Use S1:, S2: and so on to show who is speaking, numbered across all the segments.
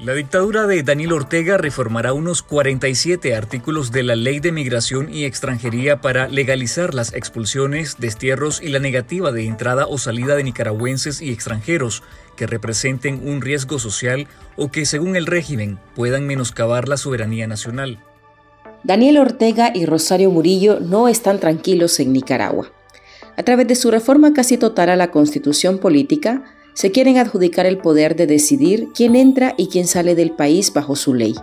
S1: La dictadura de Daniel Ortega reformará unos 47 artículos de la Ley de Migración y Extranjería para legalizar las expulsiones, destierros y la negativa de entrada o salida de nicaragüenses y extranjeros que representen un riesgo social o que, según el régimen, puedan menoscabar la soberanía nacional.
S2: Daniel Ortega y Rosario Murillo no están tranquilos en Nicaragua. A través de su reforma casi total a la Constitución política, se quieren adjudicar el poder de decidir quién entra y quién sale del país bajo su ley.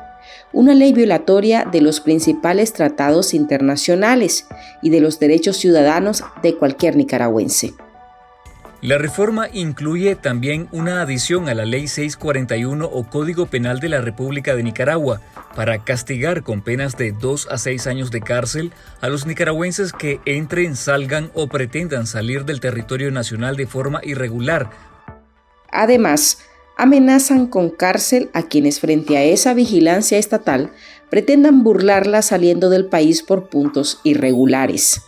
S2: Una ley violatoria de los principales tratados internacionales y de los derechos ciudadanos de cualquier nicaragüense.
S1: La reforma incluye también una adición a la Ley 641 o Código Penal de la República de Nicaragua para castigar con penas de 2 a 6 años de cárcel a los nicaragüenses que entren, salgan o pretendan salir del territorio nacional de forma irregular.
S2: Además, amenazan con cárcel a quienes frente a esa vigilancia estatal pretendan burlarla saliendo del país por puntos irregulares.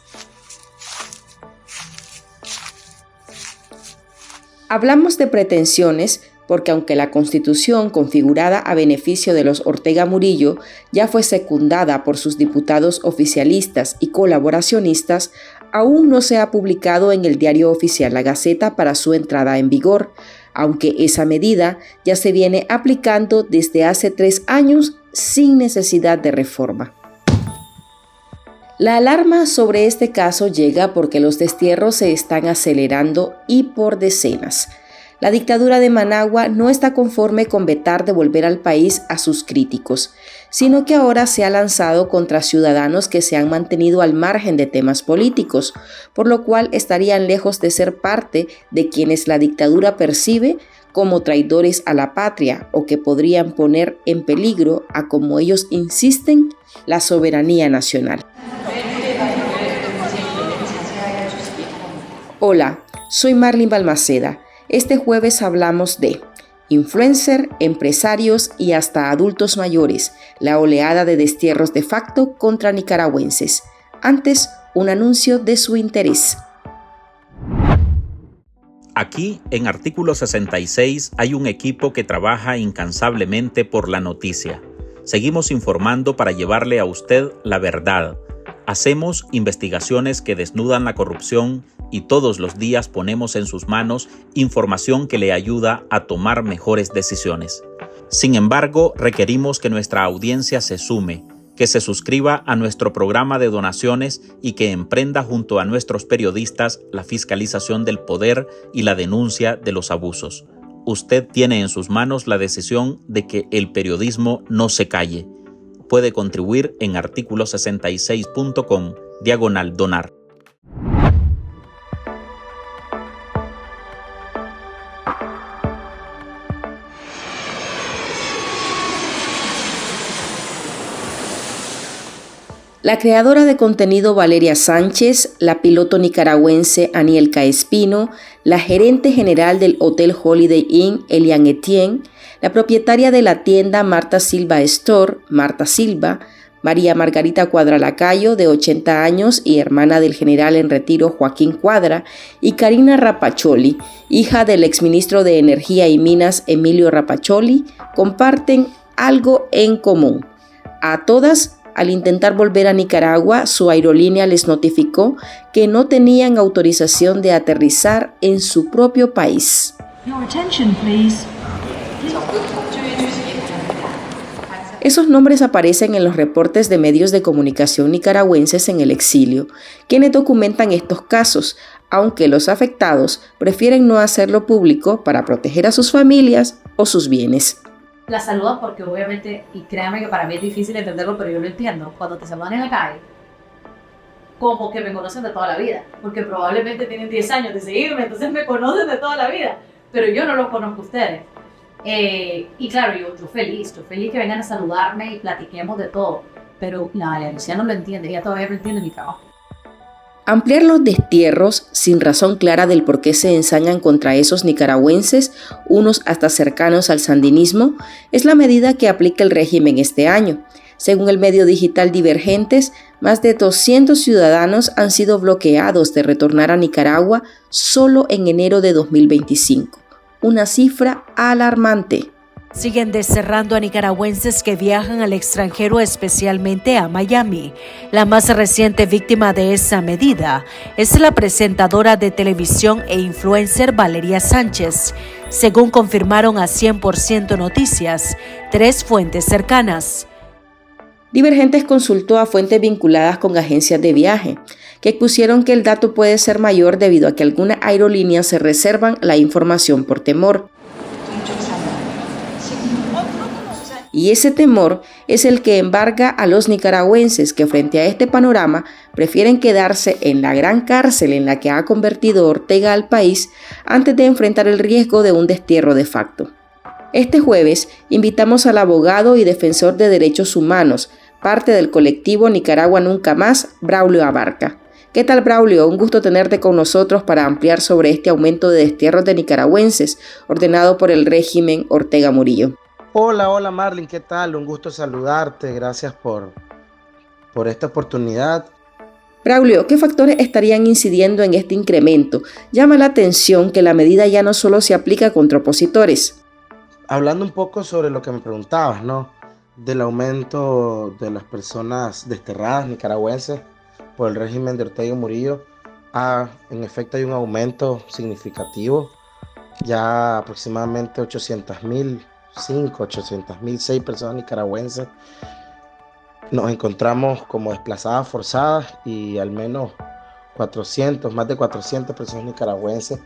S2: Hablamos de pretensiones porque aunque la Constitución configurada a beneficio de los Ortega Murillo ya fue secundada por sus diputados oficialistas y colaboracionistas, aún no se ha publicado en el diario oficial La Gaceta para su entrada en vigor, aunque esa medida ya se viene aplicando desde hace 3 años sin necesidad de reforma. La alarma sobre este caso llega porque los destierros se están acelerando y por decenas. La dictadura de Managua no está conforme con vetar devolver al país a sus críticos, sino que ahora se ha lanzado contra ciudadanos que se han mantenido al margen de temas políticos, por lo cual estarían lejos de ser parte de quienes la dictadura percibe como traidores a la patria o que podrían poner en peligro, a como ellos insisten, la soberanía nacional. Hola, soy Marlene Balmaceda. Este jueves hablamos de influencer, empresarios y hasta adultos mayores, la oleada de destierros de facto contra nicaragüenses. Antes, un anuncio de su interés.
S3: Aquí, en Artículo 66, hay un equipo que trabaja incansablemente por la noticia. Seguimos informando para llevarle a usted la verdad. Hacemos investigaciones que desnudan la corrupción y todos los días ponemos en sus manos información que le ayuda a tomar mejores decisiones. Sin embargo, requerimos que nuestra audiencia se sume, que se suscriba a nuestro programa de donaciones y que emprenda junto a nuestros periodistas la fiscalización del poder y la denuncia de los abusos. Usted tiene en sus manos la decisión de que el periodismo no se calle. Puede contribuir en articulo66.com/donar.
S2: La creadora de contenido Valeria Sánchez, la piloto nicaragüense Anielka Espino, la gerente general del Hotel Holiday Inn Elian Etienne, la propietaria de la tienda Marta Silva Store, Marta Silva, María Margarita Cuadra Lacayo, de 80 años y hermana del general en retiro Joaquín Cuadra, y Karina Rapacholi, hija del exministro de Energía y Minas Emilio Rapacholi, comparten algo en común. A todas, al intentar volver a Nicaragua, su aerolínea les notificó que no tenían autorización de aterrizar en su propio país. Esos nombres aparecen en los reportes de medios de comunicación nicaragüenses en el exilio, quienes documentan estos casos, aunque los afectados prefieren no hacerlo público para proteger a sus familias o sus bienes.
S4: La saludan porque obviamente, y créanme que para mí es difícil entenderlo, pero yo lo entiendo, cuando te saludan en la calle, como que me conocen de toda la vida, porque probablemente tienen 10 años de seguirme, entonces me conocen de toda la vida, pero yo no los conozco a ustedes. Y claro, yo feliz que vengan a saludarme y platiquemos de todo, pero la Valeria no lo entiende, ella todavía no entiende mi trabajo.
S2: Ampliar los destierros sin razón clara del por qué se ensañan contra esos nicaragüenses, unos hasta cercanos al sandinismo, es la medida que aplica el régimen este año. Según el medio digital Divergentes, más de 200 ciudadanos han sido bloqueados de retornar a Nicaragua solo en enero de 2025. Una cifra alarmante.
S5: Siguen desterrando a nicaragüenses que viajan al extranjero, especialmente a Miami. La más reciente víctima de esa medida es la presentadora de televisión e influencer Valeria Sánchez, según confirmaron a 100% Noticias 3 fuentes cercanas.
S2: Divergentes consultó a fuentes vinculadas con agencias de viaje, que expusieron que el dato puede ser mayor debido a que algunas aerolíneas se reservan la información por temor. Y ese temor es el que embarga a los nicaragüenses que frente a este panorama prefieren quedarse en la gran cárcel en la que ha convertido Ortega al país antes de enfrentar el riesgo de un destierro de facto. Este jueves invitamos al abogado y defensor de derechos humanos, parte del colectivo Nicaragua Nunca Más, Braulio Abarca. ¿Qué tal, Braulio? Un gusto tenerte con nosotros para ampliar sobre este aumento de destierros de nicaragüenses ordenado por el régimen Ortega Murillo.
S6: Hola Marlene, ¿qué tal? Un gusto saludarte, gracias por esta oportunidad.
S2: Braulio, ¿qué factores estarían incidiendo en este incremento? Llama la atención que la medida ya no solo se aplica contra opositores.
S6: Hablando un poco sobre lo que me preguntabas, ¿no? Del aumento de las personas desterradas nicaragüenses por el régimen de Ortega Murillo. En efecto hay un aumento significativo, ya aproximadamente 800.006 personas nicaragüenses nos encontramos como desplazadas forzadas y al menos más de 400 personas nicaragüenses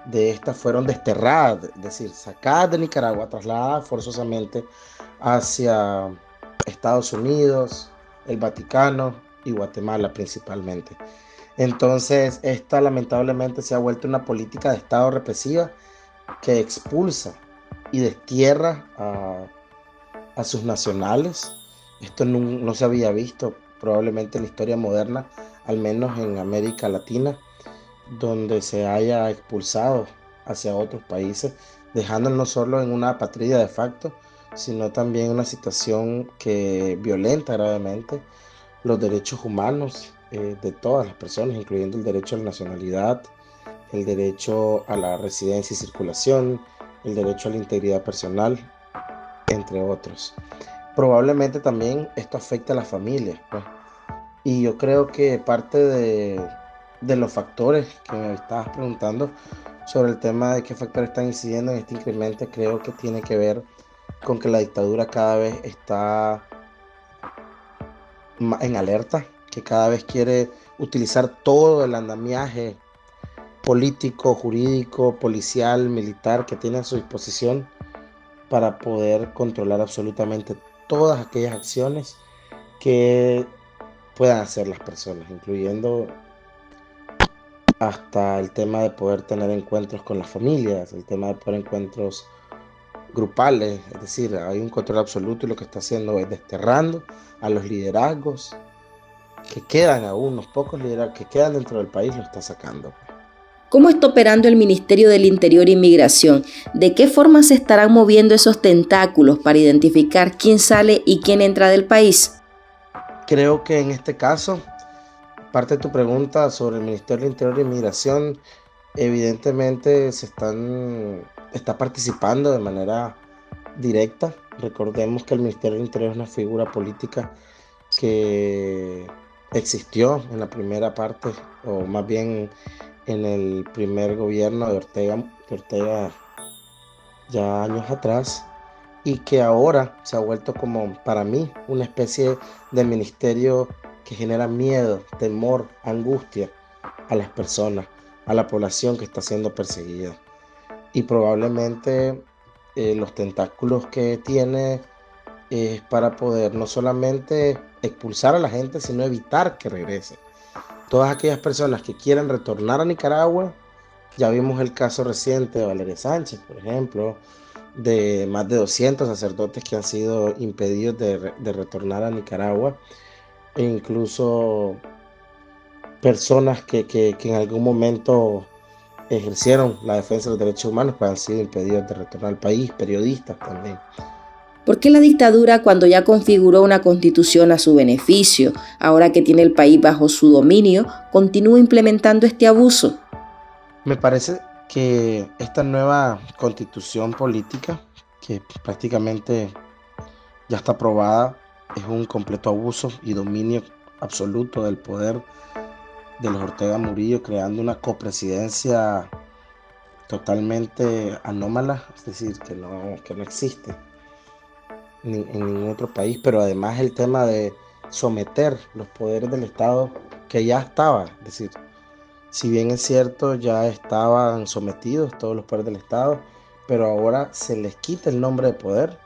S6: de estas fueron desterradas, es decir, sacadas de Nicaragua, trasladadas forzosamente hacia Estados Unidos, el Vaticano y Guatemala principalmente. Entonces, esta lamentablemente se ha vuelto una política de Estado represiva que expulsa y destierra a sus nacionales. Esto no se había visto probablemente en la historia moderna, al menos en América Latina, donde se haya expulsado hacia otros países, dejándonos no solo en una apatría de facto, sino también en una situación que violenta gravemente los derechos humanos de todas las personas, incluyendo el derecho a la nacionalidad, el derecho a la residencia y circulación, el derecho a la integridad personal, entre otros. Probablemente también esto afecta a las familias, pues. Y yo creo que parte de los factores que me estabas preguntando sobre el tema de qué factores están incidiendo en este incremento, creo que tiene que ver con que la dictadura cada vez está en alerta, que cada vez quiere utilizar todo el andamiaje político, jurídico, policial, militar que tiene a su disposición para poder controlar absolutamente todas aquellas acciones que puedan hacer las personas, incluyendo hasta el tema de poder tener encuentros con las familias, el tema de poder encuentros grupales, es decir, hay un control absoluto y lo que está haciendo es desterrando a los liderazgos que quedan, a unos pocos liderazgos que quedan dentro del país, lo está sacando.
S2: ¿Cómo está operando el Ministerio del Interior y Migración? ¿De qué forma se estarán moviendo esos tentáculos para identificar quién sale y quién entra del país?
S6: Creo que en este caso, parte de tu pregunta sobre el Ministerio del Interior y Migración, evidentemente está participando de manera directa. Recordemos que el Ministerio del Interior es una figura política que existió en la primera parte, o más bien en el primer gobierno de Ortega ya años atrás, y que ahora se ha vuelto como, para mí, una especie de ministerio que genera miedo, temor, angustia a las personas, a la población que está siendo perseguida. Y probablemente los tentáculos que tiene es para poder no solamente expulsar a la gente, sino evitar que regrese. Todas aquellas personas que quieran retornar a Nicaragua, ya vimos el caso reciente de Valeria Sánchez, por ejemplo, de más de 200 sacerdotes que han sido impedidos de retornar a Nicaragua, e incluso personas que en algún momento ejercieron la defensa de los derechos humanos, pues han sido impedidos de retornar al país, periodistas también.
S2: ¿Por qué la dictadura, cuando ya configuró una constitución a su beneficio, ahora que tiene el país bajo su dominio, continúa implementando este abuso?
S6: Me parece que esta nueva constitución política que prácticamente ya está probada, es un completo abuso y dominio absoluto del poder de los Ortega Murillo, creando una copresidencia totalmente anómala, es decir, que no existe en ningún otro país, pero además el tema de someter los poderes del Estado que ya estaba, es decir, si bien es cierto, ya estaban sometidos todos los poderes del Estado, pero ahora se les quita el nombre de poder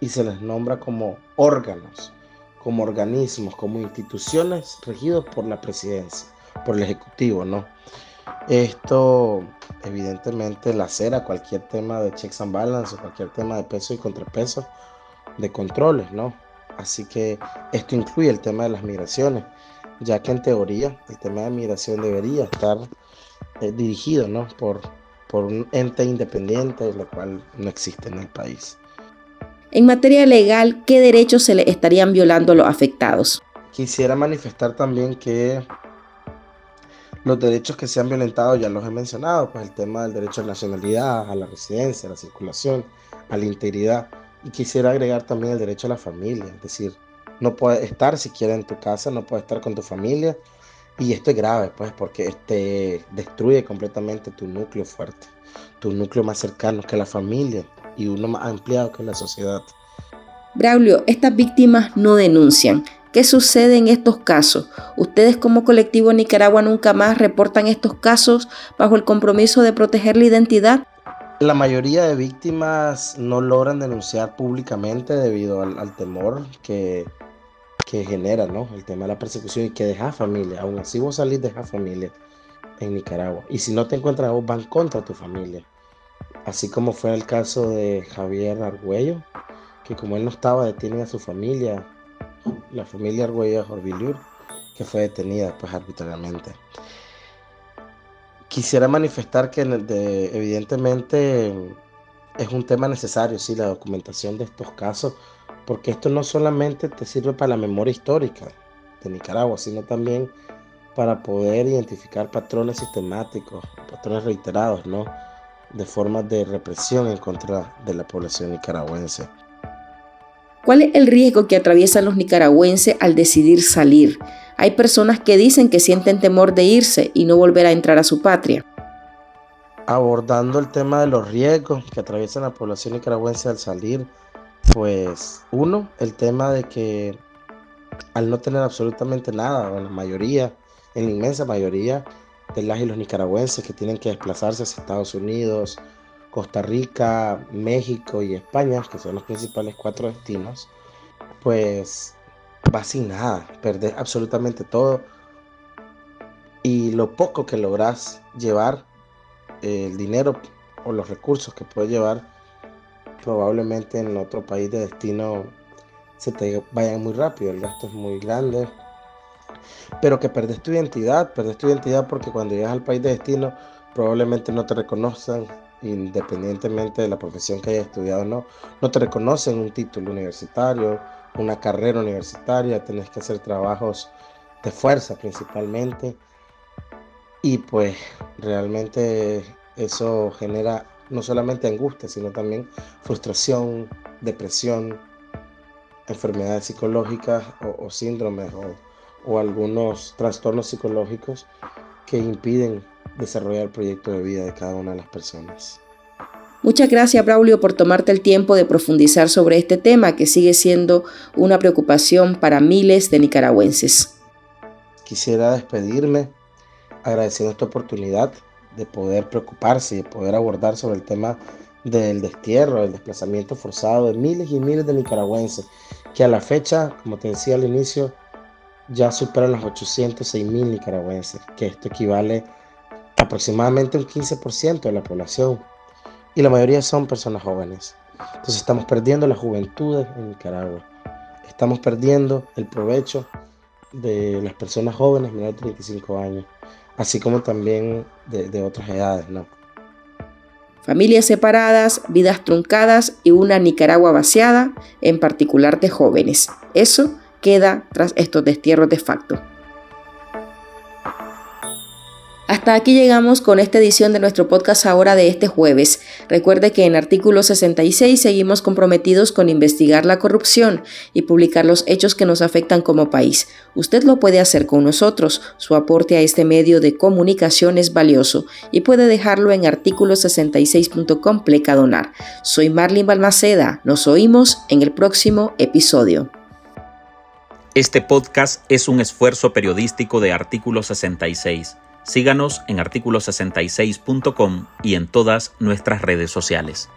S6: y se les nombra como órganos, como organismos, como instituciones regidos por la presidencia, por el Ejecutivo, ¿no? Esto evidentemente lacera cualquier tema de checks and balance o cualquier tema de peso y contrapeso, de controles, ¿no? Así que esto incluye el tema de las migraciones, ya que en teoría el tema de migración debería estar dirigido, ¿no? por un ente independiente, lo cual no existe en el país.
S2: En materia legal, ¿qué derechos se le estarían violando a los afectados?
S6: Quisiera manifestar también que los derechos que se han violentado ya los he mencionado, pues el tema del derecho a la nacionalidad, a la residencia, a la circulación, a la integridad. Y quisiera agregar también el derecho a la familia, es decir, no puedes estar siquiera en tu casa, no puedes estar con tu familia. Y esto es grave, pues, porque destruye completamente tu núcleo fuerte, tu núcleo más cercano que la familia y uno más ampliado que la sociedad.
S2: Braulio, estas víctimas no denuncian. ¿Qué sucede en estos casos? ¿Ustedes como colectivo Nicaragua Nunca Más reportan estos casos bajo el compromiso de proteger la identidad?
S6: La mayoría de víctimas no logran denunciar públicamente debido al temor que genera, ¿no? El tema de la persecución y que deja familia. Aún así vos salís, deja familia en Nicaragua. Y si no te encuentran a vos, van contra tu familia. Así como fue el caso de Javier Argüello, que como él no estaba, detienen a su familia, la familia Argüello de Jorvilur, que fue detenida pues arbitrariamente. Quisiera manifestar que evidentemente es un tema necesario, sí, la documentación de estos casos, porque esto no solamente te sirve para la memoria histórica de Nicaragua, sino también para poder identificar patrones sistemáticos, patrones reiterados, ¿no? De formas de represión en contra de la población nicaragüense.
S2: ¿Cuál es el riesgo que atraviesan los nicaragüenses al decidir salir? Hay personas que dicen que sienten temor de irse y no volver a entrar a su patria.
S6: Abordando el tema de los riesgos que atraviesan la población nicaragüense al salir, pues uno, el tema de que al no tener absolutamente nada, o en la inmensa mayoría de las y los nicaragüenses que tienen que desplazarse hacia Estados Unidos, Costa Rica, México y España, que son los principales 4 destinos, pues vas sin nada, perdés absolutamente todo y lo poco que lográs llevar, el dinero o los recursos que puedes llevar, probablemente en otro país de destino se te vayan muy rápido, el gasto es muy grande, pero que perdés tu identidad porque cuando llegas al país de destino probablemente no te reconozcan, independientemente de la profesión que hayas estudiado o no, no te reconocen un título universitario, una carrera universitaria, tenés que hacer trabajos de fuerza principalmente y pues realmente eso genera no solamente angustia, sino también frustración, depresión, enfermedades psicológicas o síndromes o algunos trastornos psicológicos que impiden desarrollar el proyecto de vida de cada una de las personas.
S2: Muchas gracias, Braulio, por tomarte el tiempo de profundizar sobre este tema que sigue siendo una preocupación para miles de nicaragüenses.
S6: Quisiera despedirme agradeciendo esta oportunidad de poder preocuparse y de poder abordar sobre el tema del destierro, del desplazamiento forzado de miles y miles de nicaragüenses que a la fecha, como te decía al inicio, ya superan los 806,000 nicaragüenses, que esto equivale aproximadamente a un 15% de la población y la mayoría son personas jóvenes. Entonces estamos perdiendo la juventud en Nicaragua, estamos perdiendo el provecho de las personas jóvenes menores de 35 años, así como también de otras edades, ¿no?
S2: Familias separadas, vidas truncadas y una Nicaragua vaciada, en particular de jóvenes. Eso queda tras estos destierros de facto. Hasta aquí llegamos con esta edición de nuestro podcast ahora de este jueves. Recuerde que en Artículo 66 seguimos comprometidos con investigar la corrupción y publicar los hechos que nos afectan como país. Usted lo puede hacer con nosotros. Su aporte a este medio de comunicación es valioso y puede dejarlo en articulo66.com/donar. Soy Marlene Balmaceda. Nos oímos en el próximo episodio.
S3: Este podcast es un esfuerzo periodístico de Artículo 66. Síganos en articulo66.com y en todas nuestras redes sociales.